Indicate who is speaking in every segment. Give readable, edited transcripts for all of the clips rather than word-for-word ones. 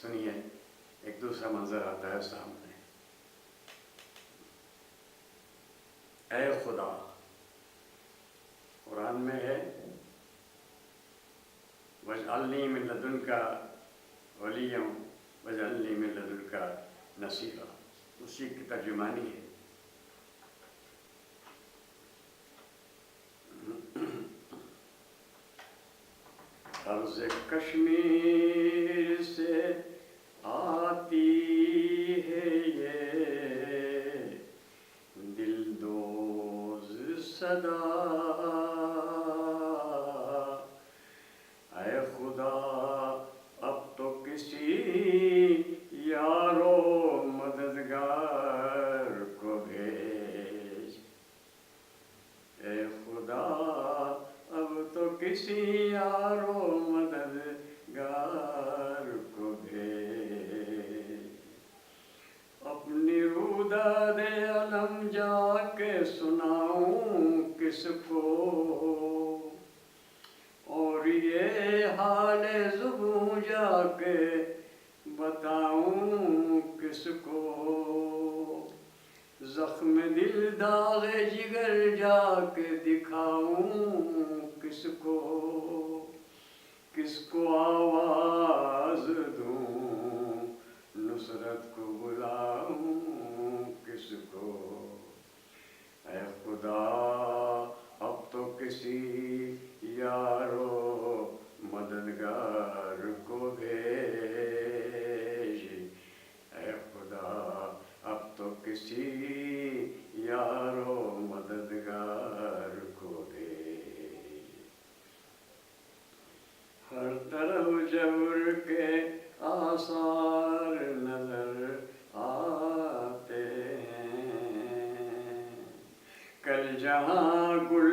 Speaker 1: سنیے ایک دوسرا منظر آتا ہے سامنے. اے خدا، قرآن میں ہے وَاجْعَلْنِي مِن لَدُنْكَ وَلِيًّا وَاجْعَلْنِي مِن لَدُنْكَ نَصِيرًا. اسی کی ترجمانی ہے. عرض کشمیر سے آتی ہے یہ دل دوز صدا، اے خدا اب تو کسی یارو مددگار کو بھیج. اے خدا اب تو کسی یارو مددگار کو بھیج. اپنی روداد علم جا کے سناؤں کس کو، اور یہ حال زبوں جا کے بتاؤں کس کو. زخم دل داغ جگر جا کے دکھاؤں کس کو. کس کو آواز دوں نصرت کو بلاؤں کس کو. اے خدا اب تو کسی یارو مددگار کو بھیج. اے خدا اب تو کسی یارو مددگار کو بھیج. ہر طرف جبر کے آثار نظر آتے ہیں. کل جہاں گل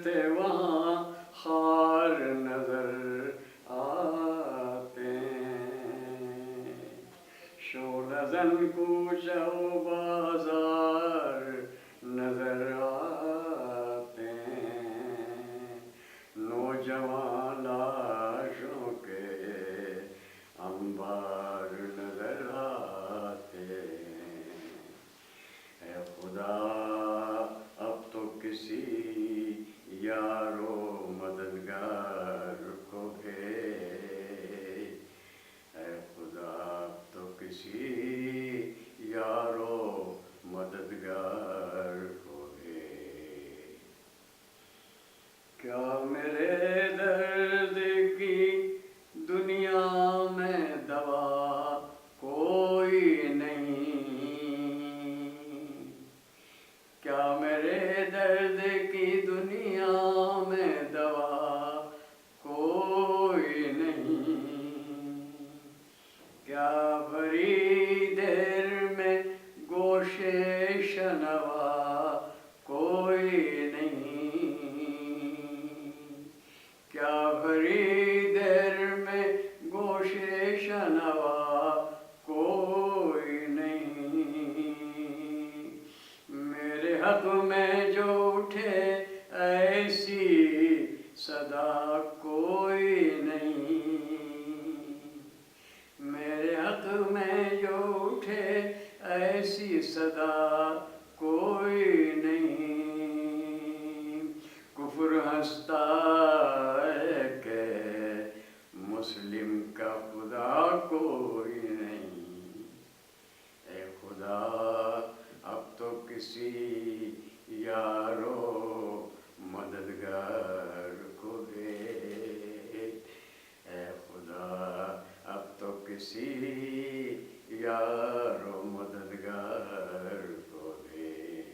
Speaker 1: تھے وہاں خار نظر آتے ہیں. شعلہ زن کوچہ و بازار نظر آتے ہیں. نوجوان لاشوں کے انبار نظر آتے ہیں. اے خدا اب تو کسی یارو مددگار کو بھیج. اے خدا اب تو کسی یارو مددگار کو بھیج. کیا میرے درد کی دنیا میں دوا کوئی نہیں؟ کیا میرے درد کی دنیا میں دوا کوئی نہیں؟ کیا بھری دیر میں گوشے شنوا کوئی نہیں؟ کیا بھری دیر میں گوشے شنوا کوئی نہیں؟ میرے حق میں جو اٹھے ایسی صدا کوئی نہیں. میرے حق میں جو اٹھے ایسی صدا کوئی نہیں. کفر ہنستا ہے کہ مسلم کا خدا کوئی نہیں. اے خدا اب تو کسی یارو مددگار کو بھیج. اے خدا اب تو کسی یارو مددگار کو بھیج.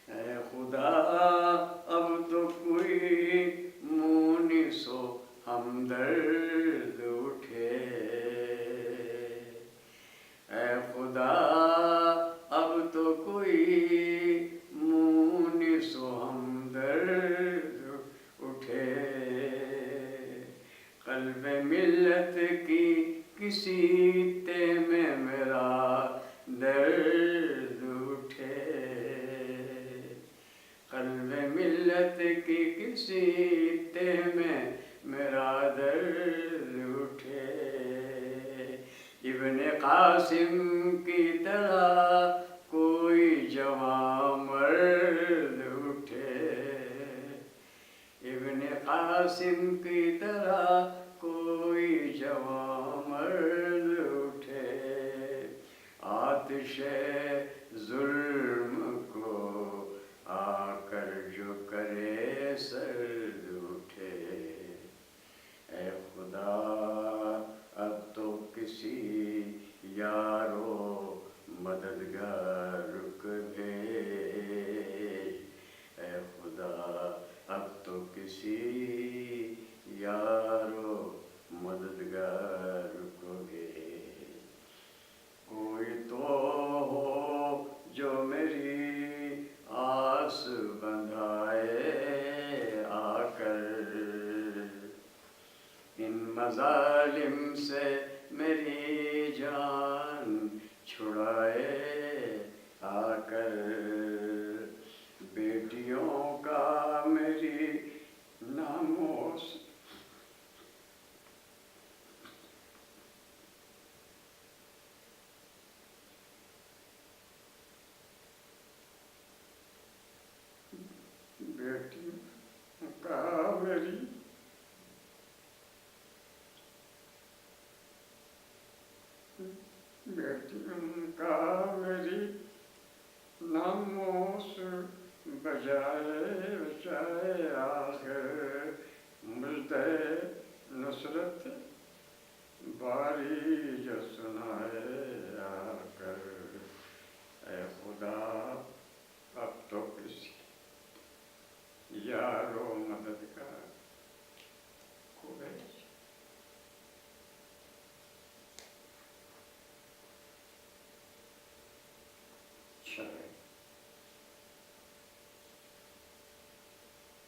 Speaker 1: اے خدا اب تو کوئی مونس و ہمدرد اٹھے. اے خدا اب تو کوئی مونس و ہمدرد اٹھے. قلب ملت کی کسی تے میں میرا درد اٹھے. قلب ملت کی کسی تے میں میرا درد اٹھے. قاسم کی طرح کوئی جوان مرد اٹھے، ابن قاسم کی طرح کوئی جوان مرد اٹھے، آتش ظلم کو آ کر جو کرے سرد اٹھے، اے خدا اب تو کسی یارو مددگار رک بھیج، اے خدا اب تو کسی یارو مددگار رک بھیج، کوئی تو ہو جو میری آس بندھائے آ کر، ان مظالم سے میری جان چھڑائے آ کر، بیٹیوں کا میری ناموس بیٹیوں کا میری بیٹیوں کا میری ناموس بجائے آخر، ملتے نصرت باری جو سنائے آ کر، اے خدا اب تو کسی یارو مددگار کو بھیج۔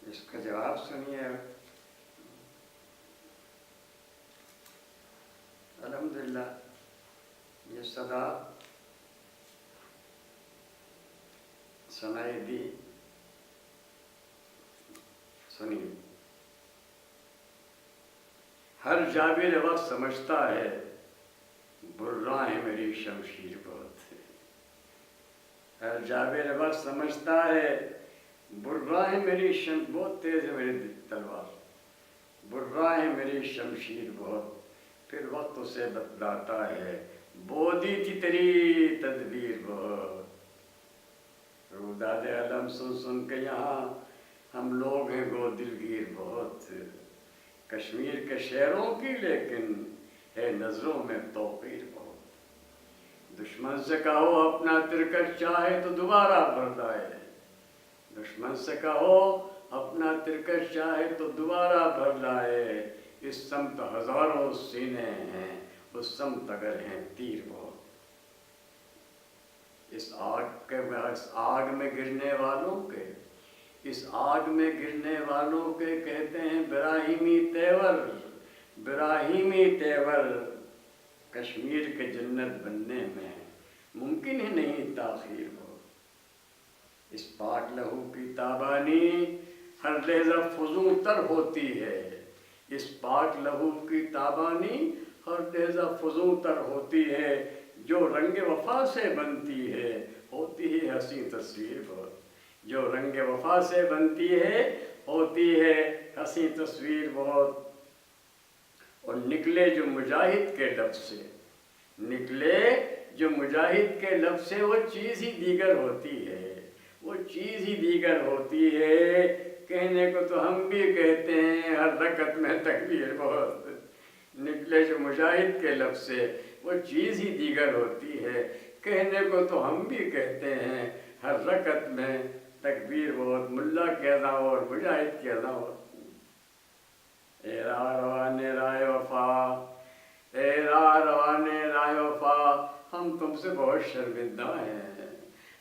Speaker 1: اس کا جواب سنیے۔ الحمدللہ یہ صدا سنائی دی، سنیے۔ ہر جابر وقت سمجھتا ہے برا ہے میری شمشیر بہت، ہر جابر وقت سمجھتا ہے برا ہے میری بہت تیز ہے میری تلوار، برا ہے میری شمشیر بہت، پھر وقت اسے بتلاتا ہے بودی تھی تیری تدبیر بہت، روداد علم سن سن کے یہاں ہم لوگ ہیں گو دلگیر بہت، کشمیر کے شہروں کی لیکن ہے نظروں میں توقیر بہت، دشمن سے کہو اپنا ترکش چاہے تو دوبارہ بھر لائے، دشمن سے کہو اپنا ترکش چاہے تو دوبارہ بھر لائے، اس سمت ہزاروں سینے ہیں اس سمت اگر ہیں تیر بہت، اس آگ میں گرنے والوں کے، اس آگ میں گرنے والوں کے کہتے ہیں براہیمی تیور، براہیمی تیور، کشمیر کے جنت بننے میں ممکن ہی نہیں تاخیر ہو، اس پاک لہو کی تابانی ہر لحظہ فزوں تر ہوتی ہے، اس پاک لہو کی تابانی ہر لحظہ فزوں تر ہوتی ہے، جو رنگ وفا سے بنتی ہے ہوتی ہے حسین تصویر بہت، جو رنگ وفا سے بنتی ہے ہوتی ہے حسین تصویر بہت، اور نکلے جو مجاہد کے لب سے، نکلے جو مجاہد کے لب سے وہ چیز ہی دیگر ہوتی ہے، وہ چیز ہی دیگر ہوتی ہے، کہنے کو تو ہم بھی کہتے ہیں ہر رکعت میں تکبیر بہت، نکلے جو مجاہد کے لب سے وہ چیز ہی دیگر ہوتی ہے، کہنے کو تو ہم بھی کہتے ہیں ہر رکعت میں تکبیر بہت، ملا کہنا ہو اور مجاہد کہنا ہو، اے راہ روانے راہ وفا، اے راہ روانے راہ وفا، ہم تم سے بہت شرمندہ ہیں،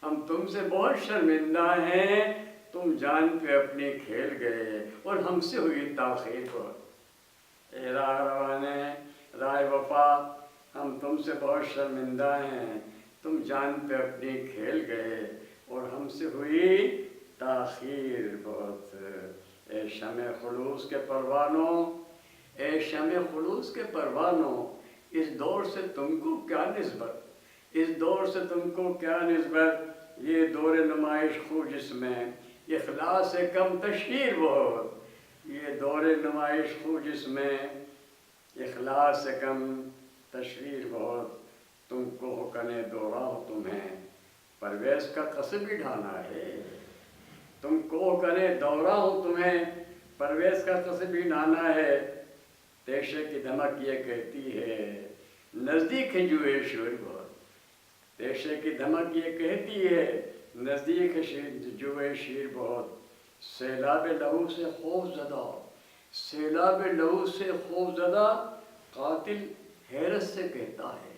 Speaker 1: ہم تم سے بہت شرمندہ ہیں، تم جان پہ اپنی کھیل گئے اور ہم سے ہوئی تاخیر بہت، اے راہ روانے راہ وفا، ہم تم سے بہت شرمندہ ہیں، تم جان پہ اپنی کھیل گئے اور ہم سے ہوئی تاخیر بہت، اے شمع خلوص کے پروانوں، اے شمع خلوص کے پروانوں، اس دور سے تم کو کیا نسبت، اس دور سے تم کو کیا نسبت، یہ دور نمائش خو جس میں اخلاص سے کم تشہیر بہت، یہ دور نمائش خو جس میں اخلاص سے کم تشہیر بہت، تم کو حکنے دورہ ہو تمہیں پرویز کا قصب ہی ڈھانا ہے، تم کو حکنے دورہ ہو تمہیں پرویز کا قصب ہی ڈھانا ہے، تیشے کی دھمک یہ کہتی ہے نزدیک ہے جوئے شور بہت، تیشے کی دھمک یہ کہتی ہے نزدیک ہے جوئے شیر بہت، سیلاب لہو سے خوف زدہ، سیلاب لہو سے خوف زدہ قاتل حیرت سے کہتا ہے،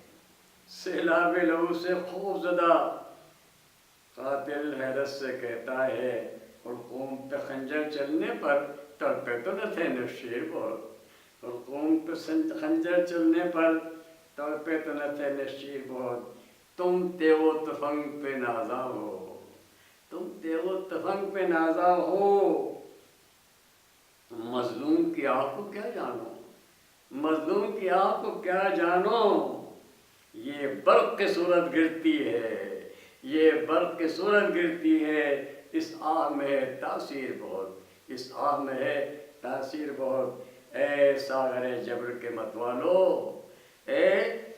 Speaker 1: سیلاب لہو سے خوف زدہ قاتل حیرت سے کہتا ہے، حلقوم پہ خنجر چلنے پر تڑپے تو نہ تھے نشیر بہت، حلقوم پہ خنجر چلنے پر تڑپے تو نہ تھے نشیر بہت، تم تیغ و تفنگ پہ نازا ہو، تم تیغ و تفنگ پہ نازا ہو، مظلوم کی آہ کو کیا جانو، مظلوم کی آہ کو کیا جانو، یہ برق کی صورت گرتی ہے، یہ برق کی صورت گرتی ہے، اس آہ میں ہے تاثیر بہت، اس آہ میں ہے تاثیر بہت، اے ساغر جبر کے متوالو، اے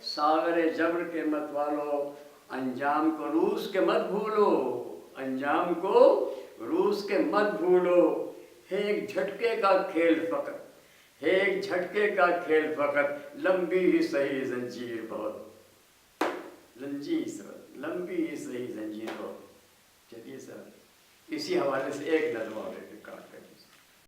Speaker 1: ساغر جبر کے متوالو، انجام کو روس کے مت بھولو، انجام کو روس کے مت بھولو، ہے ایک جھٹکے کا کھیل فقط، ہے ایک جھٹکے کا کھیل فقط، لمبی ہی صحیح زنجیر بہت، لمبی ہی صحیح زنجیر بہت۔ چلیے سر، اسی حوالے سے ایک نظم اور کاٹ